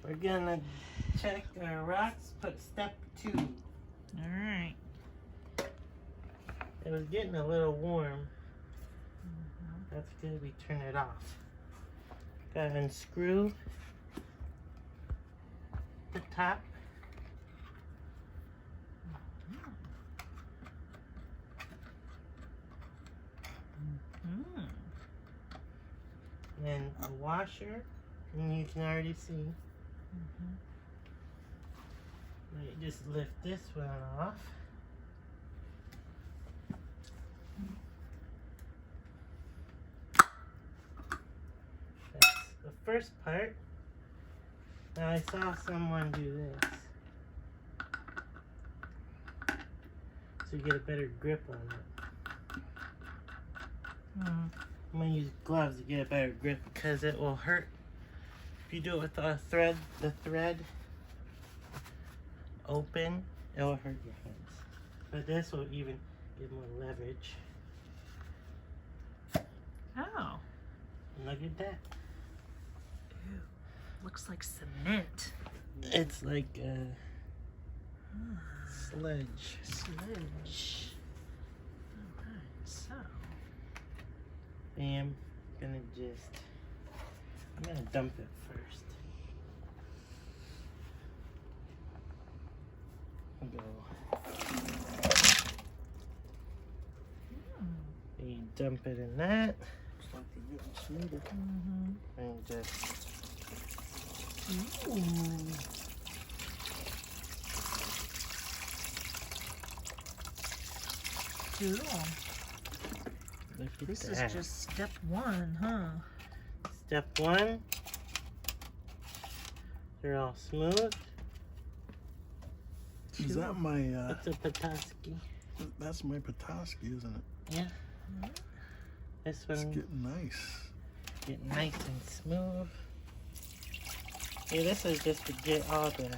We're gonna check our rocks, put step 2. Alright. It was getting a little warm. That's good, we turn it off. Gotta unscrew the top. And a washer, and you can already see. You just lift this one off. That's the first part. Now I saw someone do this. So you get a better grip on it. I'm gonna use gloves to get a better grip because it will hurt. If you do it with the thread open, it will hurt your hands. But this will even give more leverage. Oh. Look at that. Ew. Looks like cement. It's like a sledge. Sledge. Alright, so. I'm gonna dump it first. Go. You dump it in that. Looks like they're getting smoother. And just. Cool. Look at This that. is just step 1, huh? Step 1. They're all smooth. Is that my, It's a Petoskey. that's my Petoskey, isn't it? Yeah. This It's one getting nice. get nice and smooth. Yeah, this is just to get all the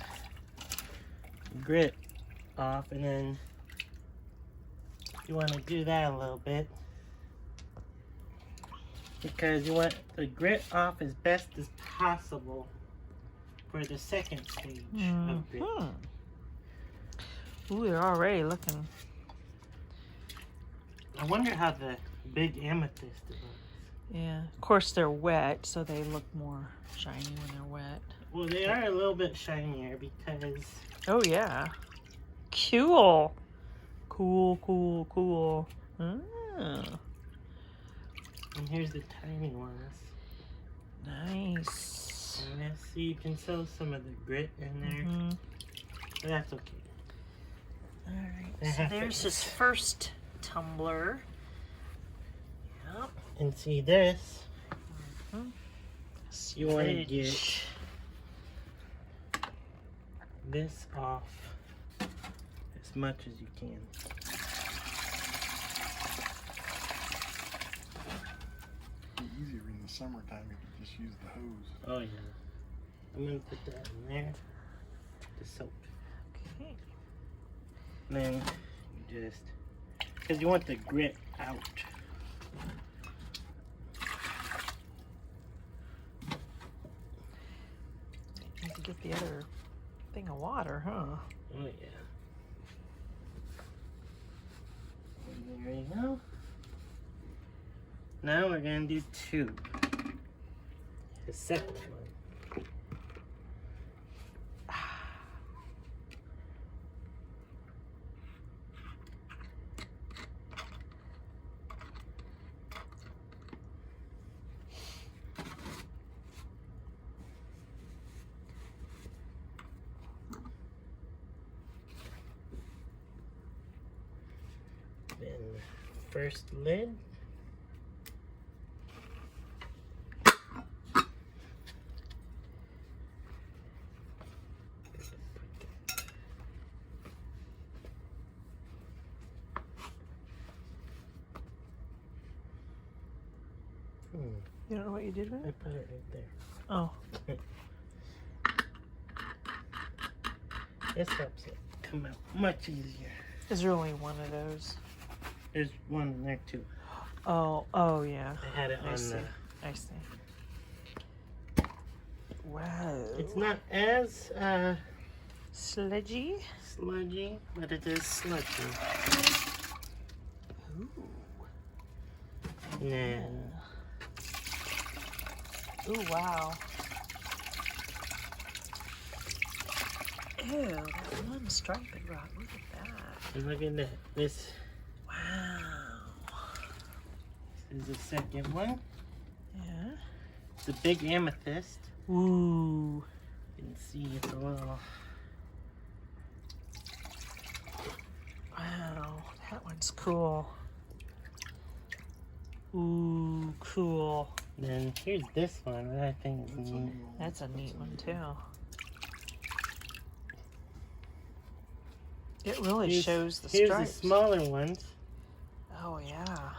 grit off, and then you want to do that a little bit because you want the grit off as best as possible for the second stage of grit. Ooh, they're already looking. I wonder how the big amethyst looks. Yeah, of course they're wet, so they look more shiny when they're wet. Well, they are a little bit shinier because Oh yeah. Cool. Cool. and here's the tiny ones. Nice. And let's see, you can sew some of the grit in there, but that's okay. Alright, so there's his first tumbler. Yep. And see this, you want to get Sledge. this off as much as you can. It'd be easier in the summertime if you just use the hose. Oh yeah. I'm gonna put that in there, the soap. Okay. And then you just, because you want the grit out. Need to get the other thing of water, huh? Oh yeah. And there you go. Now we're gonna do 2. The second one. Then first lid. You don't know what you did with I it? put it right there. Oh. This helps it come out much easier. Is there only one of those? There's one in there too. Oh, yeah. I had it I on see. the I see. Wow. It's not as Sludgy. sludgy, but it is sludgy. Ooh. And then Ooh, wow. Ew, that one striped rock. Look at that. and look at that. This Wow. is the second one. Yeah. It's a big amethyst. Ooh. You can see it's a little. Wow, that one's cool. Ooh, cool. And then here's this one that I think is neat. That's a neat one too. It really shows the Here's stripes. the smaller ones. Oh yeah.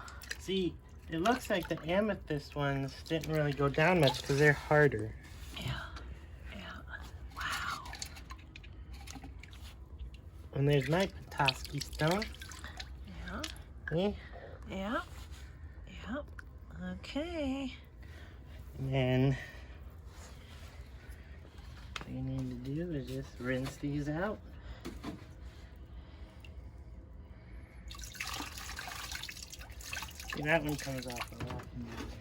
See, it looks like the amethyst ones didn't really go down much because they're harder. Yeah. Yeah. Wow. And there's my Petoskey stone. Yeah. See? Yeah. Yeah. Okay. And then what you need to do is just rinse these out. See, that one comes off a lot easier.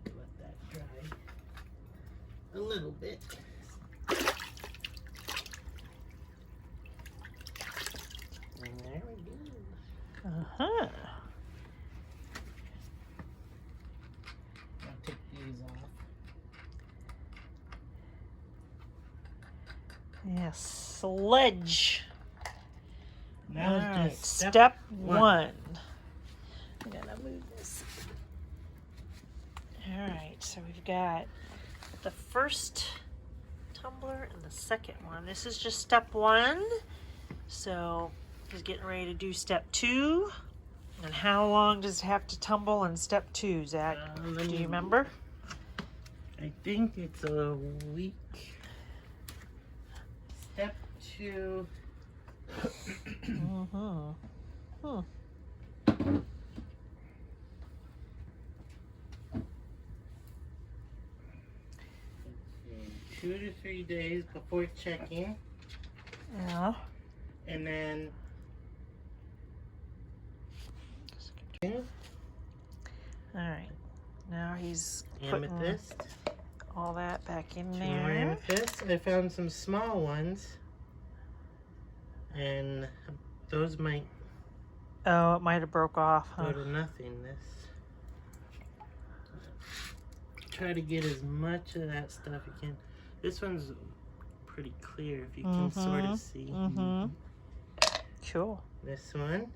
Let that dry a little bit. And there we go. Uh-huh. I'll take these off. Yeah, sludge. That was Alright, just step one. I gotta move this. Alright, so we've got the first tumbler and the second one. This is just step one. So he's getting ready to do step two. And how long does it have to tumble in step two, Zach? Do you remember? I think it's a week. Step two. Mm-hmm. Hmm. Okay, 2 to 3 days before checking, Yeah. and then Alright. Now he's putting amethyst. all that back in 2 more there. amethyst. I found some small ones, and those might Oh, it might have broke off, go huh? to nothingness. Try to get as much of that stuff you can. This one's pretty clear if you can sort of see. Mm-hmm. Cool. This one.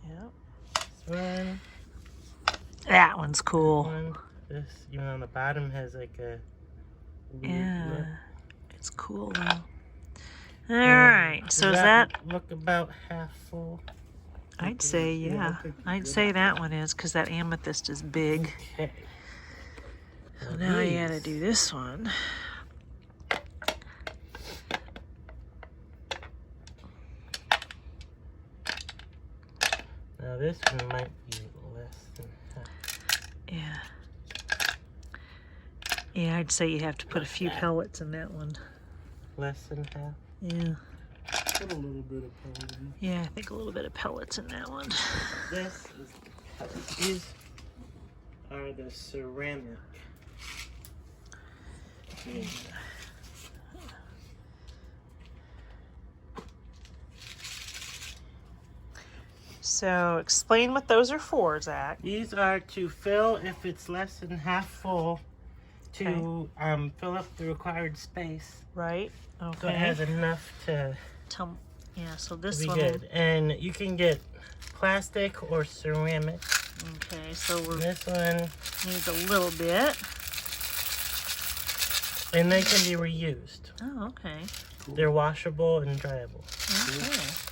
Yep. This one. That one's cool. One. This, even on the bottom, has like a weird Yeah. look. It's cool though. Alright, so is that look about half full? I'd say yeah. I'd say that one is because that amethyst is big. Okay. So now you gotta do this one. Now this one might be less than half. Yeah. Yeah, I'd say you have to put a few pellets in that one. Less than half. Yeah. Put a little bit of powder in. Yeah, I think a little bit of pellets in that one. This is, these are the ceramic. Yeah. So explain what those are for, Zach. These are to fill if it's less than half full, to fill up the required space. Right? Okay. So it has enough to Yeah, so this be one. good. And you can get plastic or ceramic. Okay, so we This one, needs a little bit. and they can be reused. Oh, okay. They're washable and dryable. Okay.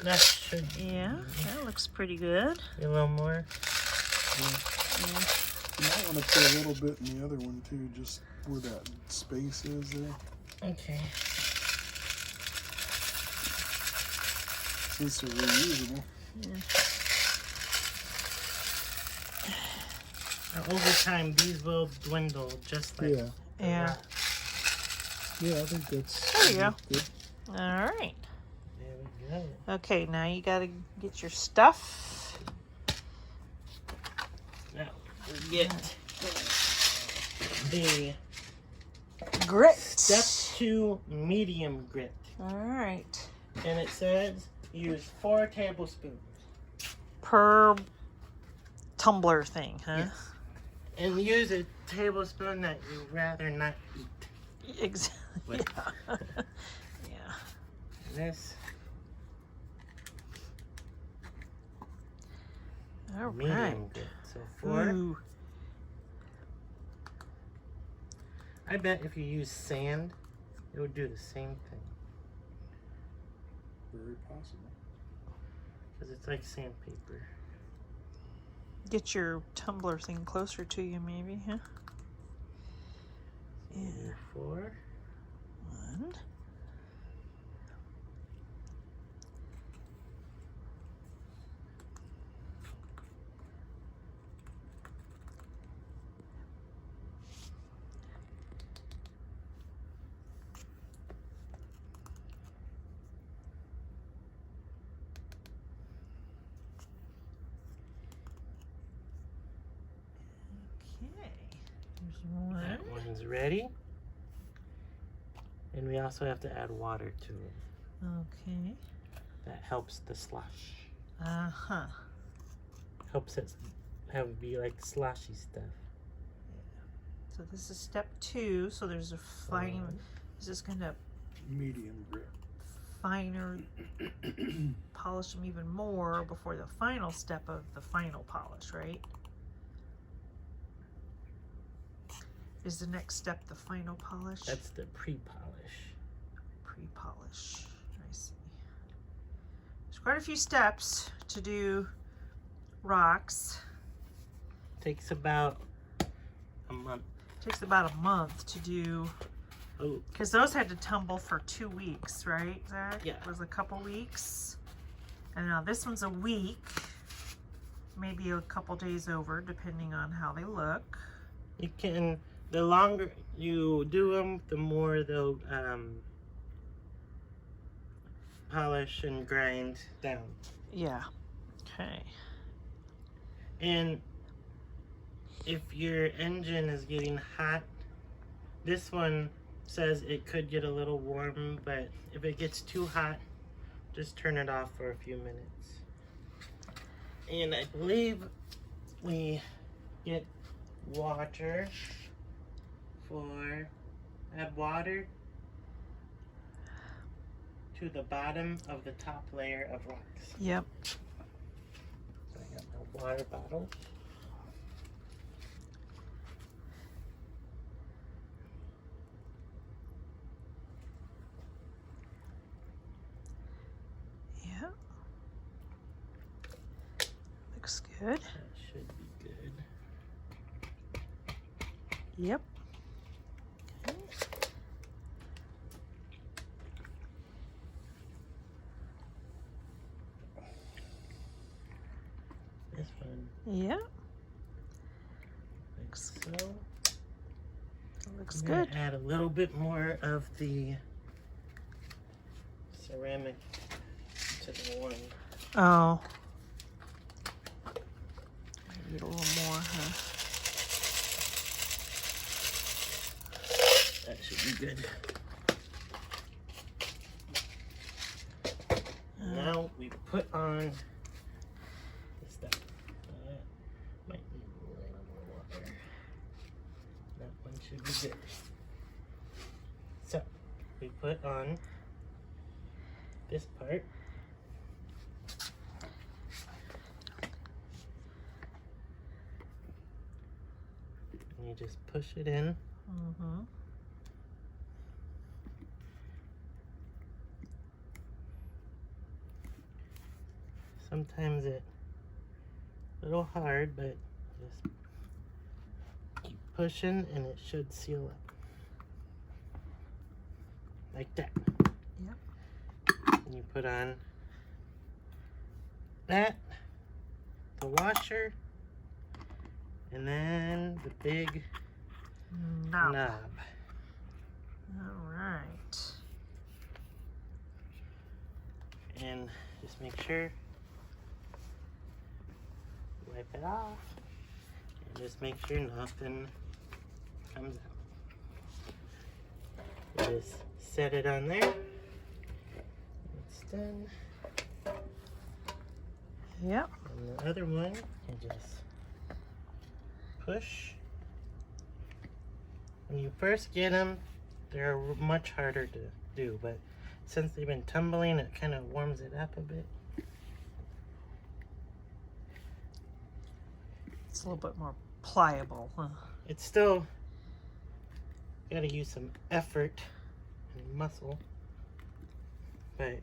That should Yeah, that looks pretty good. be a little more. Yeah. You might want to put a little bit in the other one too, just where that space is there. Okay. Since they're reusable. Now, over time, these will dwindle just like Yeah. the Yeah. rock. Yeah, I think that's There you go. good. All right. There we go. Okay, now you got to get your stuff. Now, we get the Grit. step 2 medium grit. All right. And it says use 4 tablespoons. Per tumbler thing, huh? Yes. And use a tablespoon that you'd rather not eat. Exactly. With. Yeah. Yeah. And this All medium right. grit. So 4. Ooh. I bet if you use sand, it would do the same thing. Very possible. Because it's like sandpaper. Get your tumbler thing closer to you, maybe, huh? Yeah. 4. 1. Okay. There's 1. That one's ready. And we also have to add water to it. Okay. That helps the slush. Uh-huh. Helps it be like slushy stuff. So this is step 2. So there's a fine. Is this gonna Medium grit. finer polish them even more before the final step of the final polish, right? Is the next step the final polish? That's the pre-polish. Pre-polish. I see. There's quite a few steps to do rocks. Takes about a month. Takes about a month to do, Oh, because those had to tumble for 2 weeks, right, Zach? Yeah. It was a couple weeks. And now this one's a week, maybe a couple days over, depending on how they look. you can. The longer you do them, the more they'll polish and grind down. Yeah. Okay. And if your engine is getting hot, this one says it could get a little warm, but if it gets too hot, just turn it off for a few minutes. And I believe we get water add water to the bottom of the top layer of rocks. Yep. So I got my water bottle. Yeah. Looks good. That should be good. Yep. Okay. This one Yeah. like so. Looks I'm gonna good. add a little bit more of the ceramic to the one. Oh. Need a little more, huh? That should be good. Now we put on the stuff. Might need a little more water. That one should be good. So we put on this part. And you just push it in. Mm-hmm. Sometimes it's a little hard, but just keep pushing and it should seal up. Like that. Yep. And you put on that, the washer, and then the big knob. All right. And just make sure wipe it off, and just make sure nothing comes out. Just set it on there. It's done. Yep. And the other one, you just push. When you first get them, they're much harder to do, but since they've been tumbling, it kind of warms it up a bit. It's a little bit more pliable, huh? It's still got to use some effort and muscle, but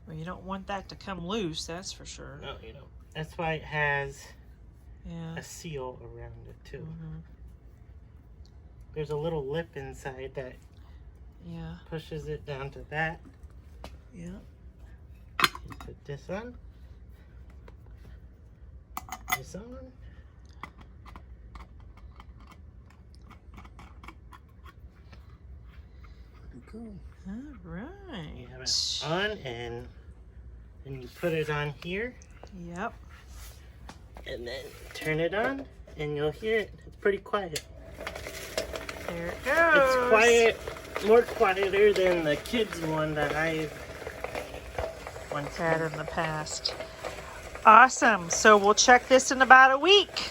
Well, you don't want that to come loose, that's for sure. no, you don't. That's why it has Yeah. a seal around it too. Mm-hmm. There's a little lip inside that Yeah. pushes it down to that. Yeah. You put this on. This on. Pretty cool. All right. You have it on, and then you put it on here, Yep. and then turn it on, and you'll hear it. It's pretty quiet. There it goes. It's quiet, more quieter than the kids one that I've once Had in the past. Awesome. So we'll check this in about a week.